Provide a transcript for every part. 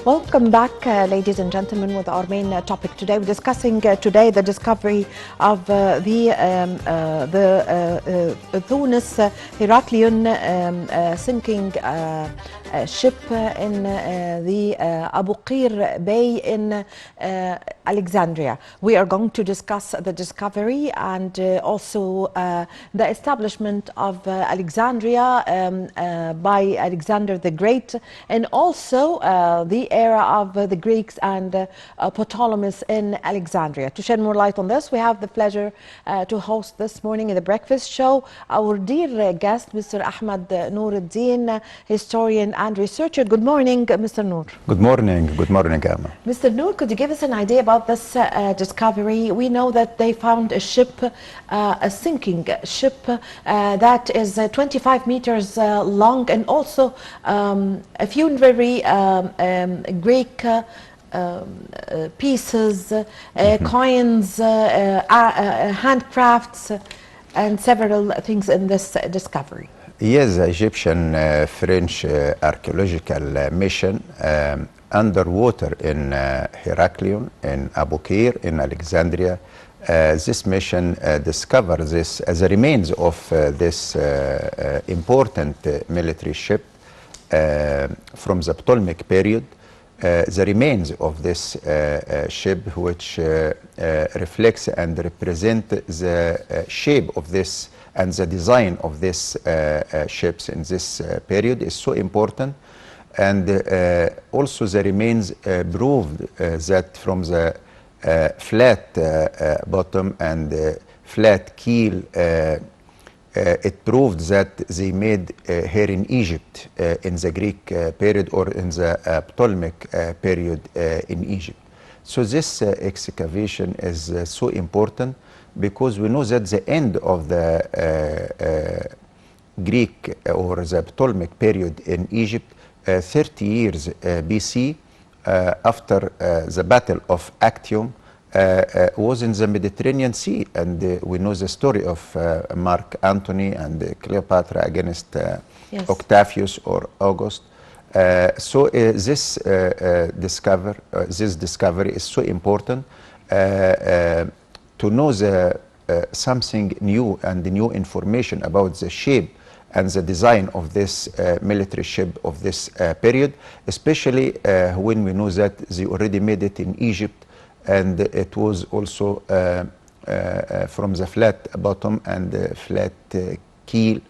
Welcome back, ladies and gentlemen, with our main topic today. We're discussing today the discovery of the Tunis Heraklion sinking ship in the Abu Qir Bay in Alexandria. We are going to discuss the discovery and also the establishment of Alexandria by Alexander the Great, and also the era of the Greeks and Ptolemies in Alexandria. To shed more light on this, we have the pleasure to host this morning in the breakfast show our dear guest, Mr. Ahmed Nour, historian and researcher. Good morning, Mr. Nour. Good morning. Good morning, Ahmed. Mr. Nour, could you give us an idea about this discovery? We know that they found a ship, a sinking ship that is 25 meters long, and also a few very Greek pieces, coins, handcrafts, and several things in this discovery. Yes, the Egyptian French archaeological mission underwater in Heraklion, in Abu Qir, in Alexandria. This mission discovered this as a remains of this important military ship from the Ptolemaic period. The remains of this ship, which reflects and represent the shape of this and the design of these ships in this period, is so important. And also the remains proved that from the flat bottom and flat keel, it proved that they made here in Egypt in the Greek period or in the Ptolemaic period in Egypt. So this excavation is so important, because we know that the end of the Greek or the Ptolemaic period in Egypt, 30 years BC, after the Battle of Actium, was in the Mediterranean Sea. And we know the story of Mark Antony and Cleopatra against Yes. Octavius or August. So this discovery is so important to know something new and new information about the shape and the design of this military ship of this period, especially when we know that they already made it in Egypt, and it was also from the flat bottom and flat keel.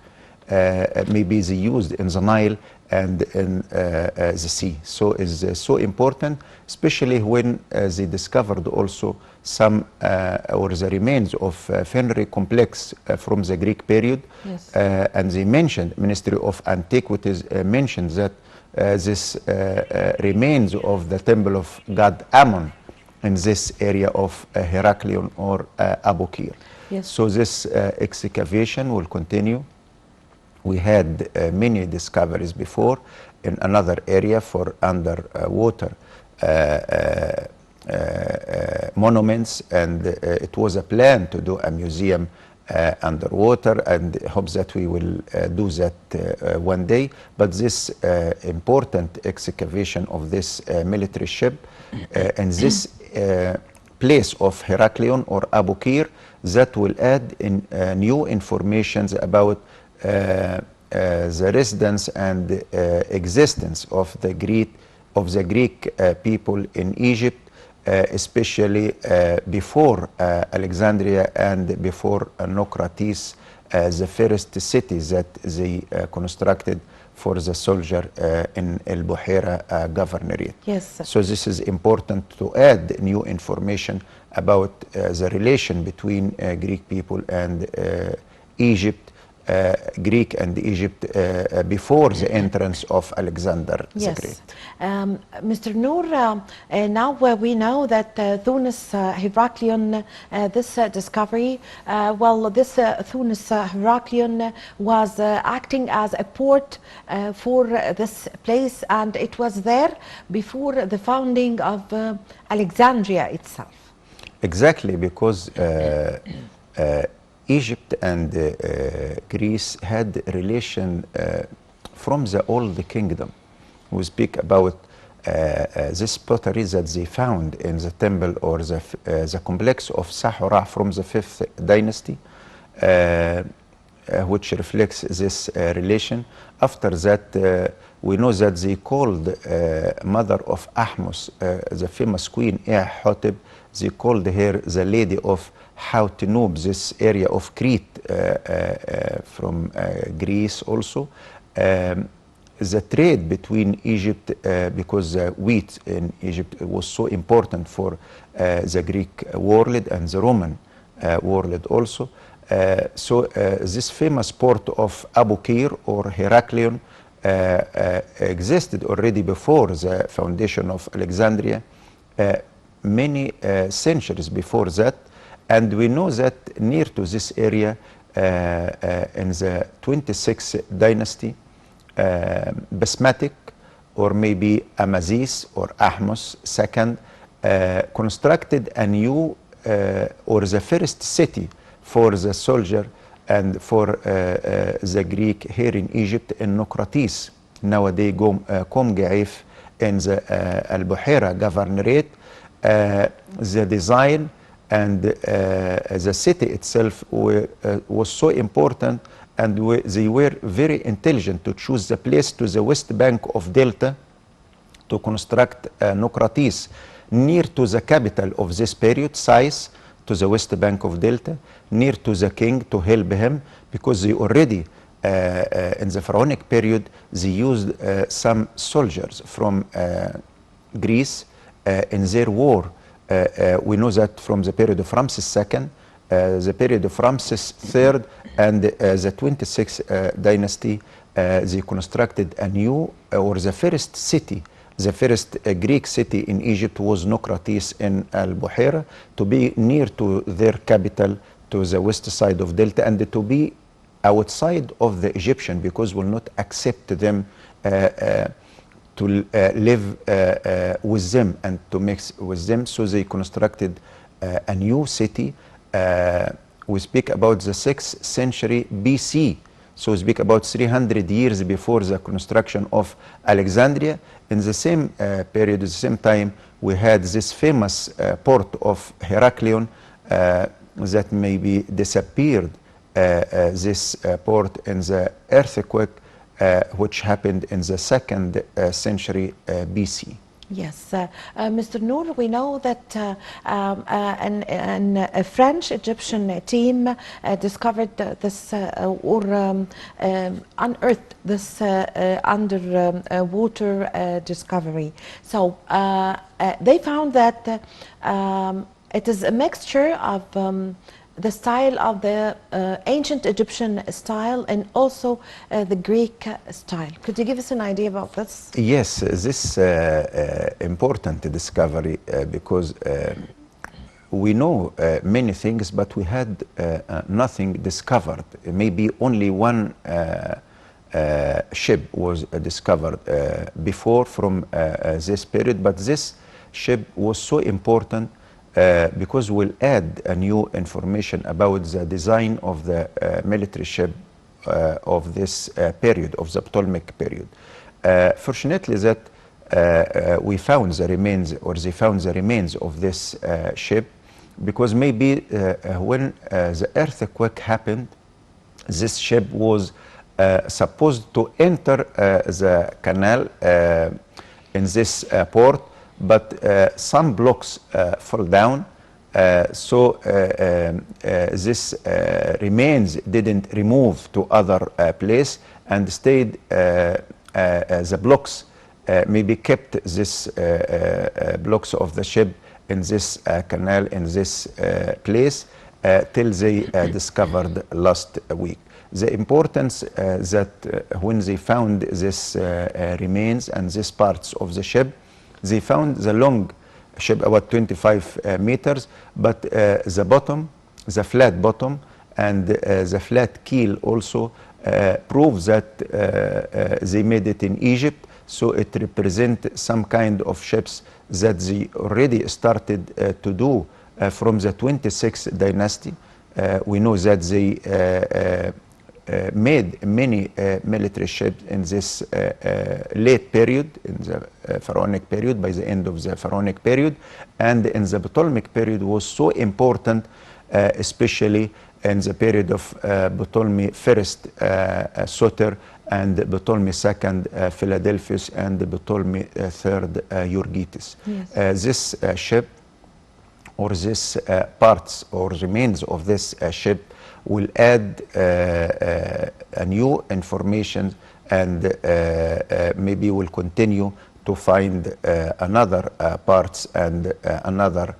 Maybe they used in the Nile and in the sea. So it's so important, especially when they discovered also some or the remains of Fenry complex from the Greek period. Yes. And they mentioned, Ministry of Antiquities mentioned that this remains of the temple of god Ammon in this area of Heraklion or Abu Qir. Yes. So this excavation will continue. We had many discoveries before in another area for underwater monuments, and it was a plan to do a museum underwater, and hope that we will do that one day. But this important excavation of this military ship and this place of Heraklion or Abu Qir, that will add in new information about the residence and existence of the Greek people in Egypt, especially before Alexandria and before Naucratis, the first city that they constructed for the soldier in El Buhaira governorate. Yes. So this is important to add new information about the relation between Greek people and Egypt, Greek and Egypt before the entrance of Alexander the Great. Mr. Nour, now we know that Tunis Heraklion, this discovery, Tunis Heraklion was acting as a port for this place, and it was there before the founding of Alexandria itself. Exactly, because Egypt and Greece had relation from the old kingdom. We speak about this pottery that they found in the temple or the complex of Sahara from the 5th dynasty, which reflects this relation. After that, we know that they called mother of Ahmos, the famous queen Hotep, they called her the lady of Hautenub, this area of Crete from Greece also. The trade between Egypt, because wheat in Egypt was so important for the Greek world and the Roman world also. So this famous port of Abu Qir or Heraklion existed already before the foundation of Alexandria, many centuries before that. And we know that near to this area in the 26th dynasty, Basmatic or maybe Amazis or Ahmos II constructed a new or the first city for the soldier and for the Greek here in Egypt in Nocrates, nowadays Qom Gaif in the Al-Buhaira governorate. The design and the city itself was so important, and they were very intelligent to choose the place to the west bank of Delta to construct Nocrates near to the capital of this period, Sais, to the west bank of Delta, near to the king to help him, because they already in the pharaonic period they used some soldiers from Greece in their war. We know that from the period of Ramses II, the period of Ramses III, and the 26th dynasty, they constructed a new or the first city. The first Greek city in Egypt was Nocrates in Al-Buhaira, to be near to their capital, to the west side of Delta, and to be outside of the Egyptian, because will not accept them to live with them and to mix with them. So they constructed a new city. We speak about the 6th century BC. So we speak about 300 years before the construction of Alexandria. In the same period, at the same time, we had this famous port of Heraklion that maybe disappeared, this port in the earthquake which happened in the 2nd century BC. Yes, Mr. Nour, we know that a French-Egyptian team discovered this or unearthed this underwater discovery. So they found that it is a mixture of the style of the ancient Egyptian style and also the Greek style. Could you give us an idea about this? Yes, this important discovery because we know many things, but we had nothing discovered. Maybe only one ship was discovered before from this period, but this ship was so important because we'll add a new information about the design of the military ship of this period, of the Ptolemaic period. Fortunately that we found the remains, or they found the remains of this ship, because maybe when the earthquake happened, this ship was supposed to enter the canal in this port, but some blocks fell down, so this remains didn't remove to other place and stayed. The blocks maybe kept this blocks of the ship in this canal, in this place, till they discovered last week. The importance that when they found this remains and these parts of the ship, they found the long ship about 25 meters, but the bottom, the flat bottom, and the flat keel also proves that they made it in Egypt. So it represents some kind of ships that they already started to do from the 26th dynasty. We know that they made many military ships in this late period, in the Pharaonic period, by the end of the Pharaonic period, and in the Ptolemaic period was so important, especially in the period of Ptolemy first Soter, and Ptolemy second Philadelphus, and Ptolemy third Euergetes. Yes. This ship, or this parts or remains of this ship, will add a new information, and maybe will continue to find another parts and another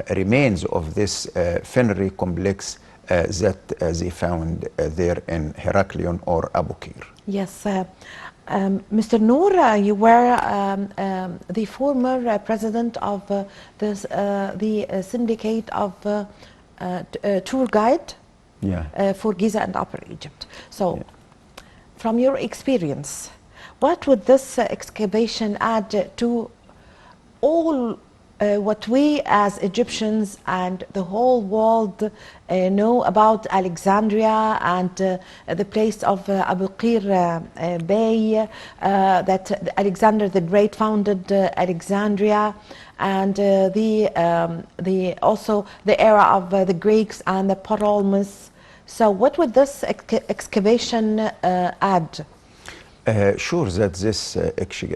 remains of this funerary complex that they found there in Heraklion or Abukir. Yes. Mr. Nour, you were the former president of the syndicate of tour guide for Giza and Upper Egypt. So, from your experience, what would this excavation add to all what we as Egyptians and the whole world know about Alexandria and the place of Abu Qir Bey, that Alexander the Great founded Alexandria, and also the era of the Greeks and the Ptolemies. So what would this excavation add? Sure, that this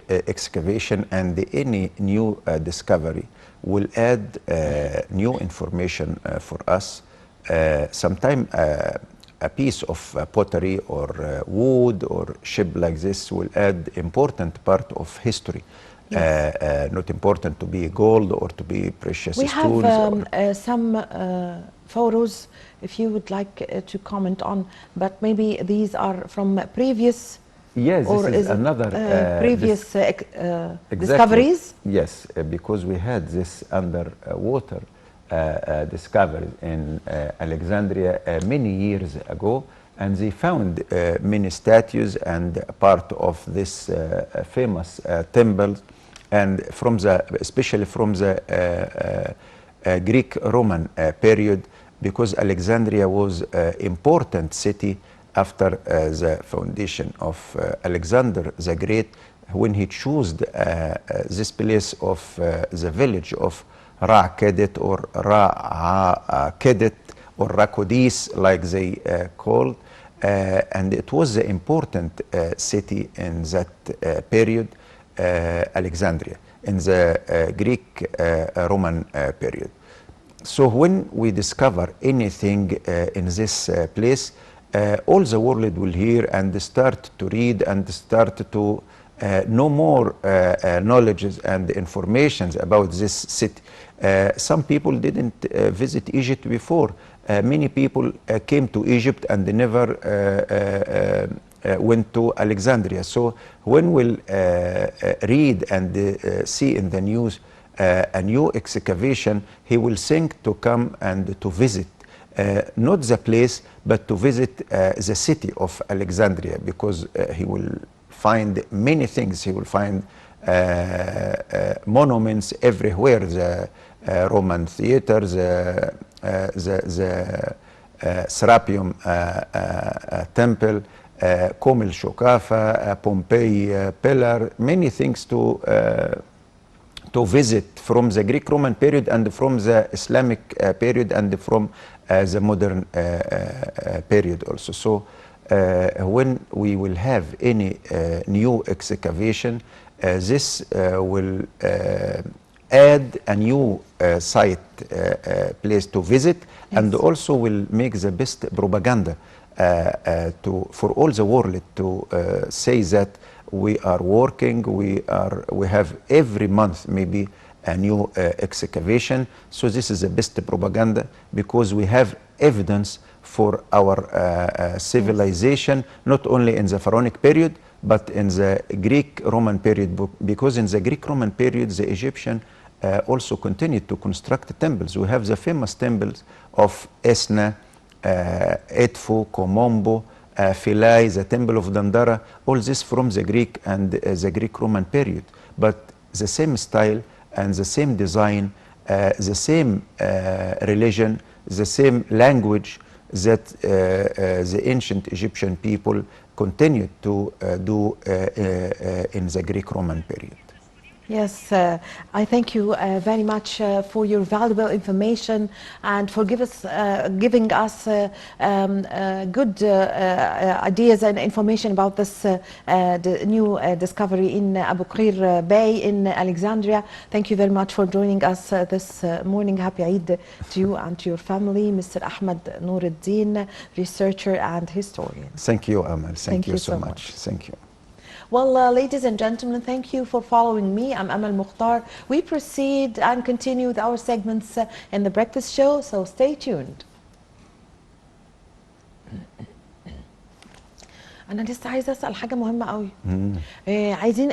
excavation and any new discovery will add new information for us. Sometimes a piece of pottery or wood or ship like this will add important part of history. Yes. Not important to be gold or to be precious stones. We have some photos, if you would like to comment on, but maybe these are from previous. Yes, or this is another previous discoveries? Yes, because we had this underwater discovery in Alexandria many years ago, and they found many statues and part of this famous temple, and from the, especially from the Greek-Roman period, because Alexandria was an important city after the foundation of Alexander the Great, when he chose this place of the village of Ra-Kedet or Ra-Kedet or Rakodis, like they called, and it was the important city in that period, Alexandria, in the Greek-Roman period. So when we discover anything in this place, all the world will hear and start to read and start to know more knowledge and information about this city. Some people didn't visit Egypt before. Many people came to Egypt and they never went to Alexandria. So when we'll read and see in the news a new excavation, he will think to come and to visit. Not the place, but to visit the city of Alexandria, because he will find many things. He will find monuments everywhere, the Roman theater, the Serapeum temple, Kom el-Shokafa, Pompeii pillar, many things to visit from the Greek-Roman period and from the Islamic period and from the modern period also. So when we will have any new excavation, this will add a new site place to visit, yes, and also will make the best propaganda for all the world to say that we are working, we have every month maybe a new excavation. So this is the best propaganda, because we have evidence for our civilization, not only in the Pharaonic period, but in the Greek-Roman period, because in the Greek-Roman period, the Egyptian also continued to construct temples. We have the famous temples of Esna, Edfu, Komombo, Philae, the temple of Dandara, all this from the Greek and the Greek-Roman period. But the same style and the same design, the same religion, the same language, that the ancient Egyptian people continued to do in the Greek-Roman period. Yes, I thank you very much for your valuable information and for giving us good ideas and information about this the new discovery in Abu Qir Bay in Alexandria. Thank you very much for joining us this morning. Happy Eid to you and to your family, Mr. Ahmed Nour, researcher and historian. Thank you, Amal. Thank you so much. Thank you. Well, ladies and gentlemen, thank you for following me. I'm Amal Mukhtar. We proceed and continue with our segments in the breakfast show, so stay tuned. أنا لسه عايزة أسأل حاجة مهمة قوي. عايزين